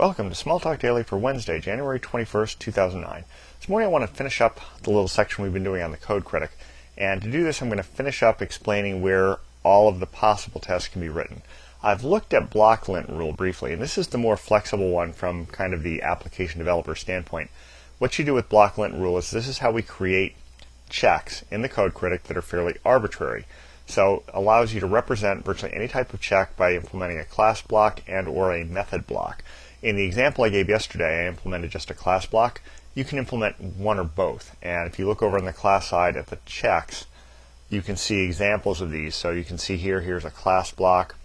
Welcome to Small Talk Daily for Wednesday, January 21st, 2009. This morning I want to finish up the little section we've been doing on the Code Critic. And to do this I'm going to finish up explaining where all of the possible tests can be written. I've looked at BlockLintRule briefly, and this is the more flexible one from kind of the application developer standpoint. What you do with BlockLintRule is this is how we create checks in the Code Critic that are fairly arbitrary. So it allows you to represent virtually any type of check by implementing a class block and or a method block. In the example I gave yesterday, I implemented just a class block. You can implement one or both. And if you look over on the class side at the checks, you can see examples of these. So you can see here's a class block,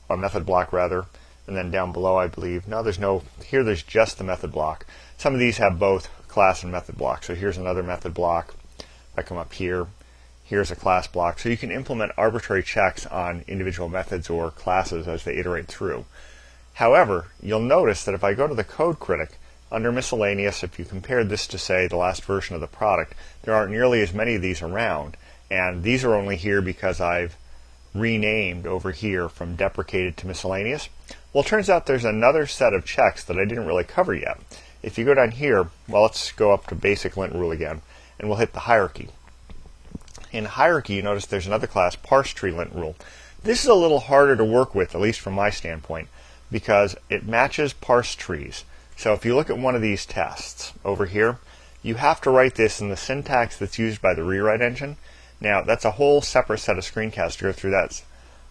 or method block rather, and then down below I believe, there's just the method block. Some of these have both class and method block. So here's another method block. If I come up here, here's a class block. So you can implement arbitrary checks on individual methods or classes as they iterate through. However, you'll notice that if I go to the Code Critic, under Miscellaneous, if you compared this to, say, the last version of the product, there aren't nearly as many of these around. And these are only here because I've renamed over here from Deprecated to Miscellaneous. Well, it turns out there's another set of checks that I didn't really cover yet. If you go down here, well, let's go up to Basic Lint Rule again, and we'll hit the Hierarchy. In Hierarchy, you notice there's another class, ParseTreeLintRule. This is a little harder to work with, at least from my standpoint, because it matches parse trees. So if you look at one of these tests over here, you have to write this in the syntax that's used by the rewrite engine. Now that's a whole separate set of screencasts to go through that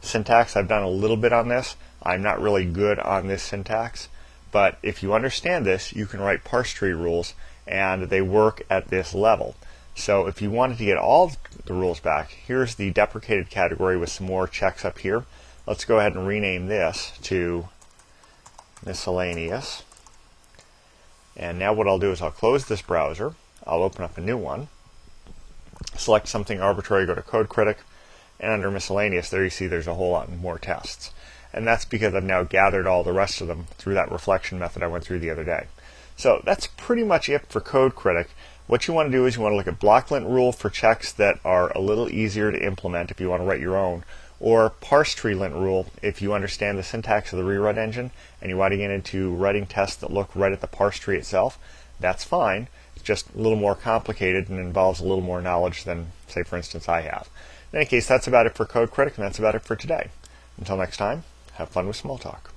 syntax. I've done a little bit on this. I'm not really good on this syntax, but if you understand this, you can write parse tree rules and they work at this level. So if you wanted to get all the rules back, here's the deprecated category with some more checks up here. Let's go ahead and rename this to Miscellaneous. And now what I'll do is I'll close this browser. I'll open up a new one. Select something arbitrary, go to Code Critic, and under Miscellaneous there you see there's a whole lot more tests. And that's because I've now gathered all the rest of them through that reflection method I went through the other day. So that's pretty much it for Code Critic. What you want to do is you want to look at BlockLintRule for checks that are a little easier to implement if you want to write your own, or ParseTreeLintRule if you understand the syntax of the rewrite engine and you want to get into writing tests that look right at the parse tree itself. That's fine. It's just a little more complicated and involves a little more knowledge than, say, for instance, I have. In any case, that's about it for Code Critic, and that's about it for today. Until next time, have fun with small talk.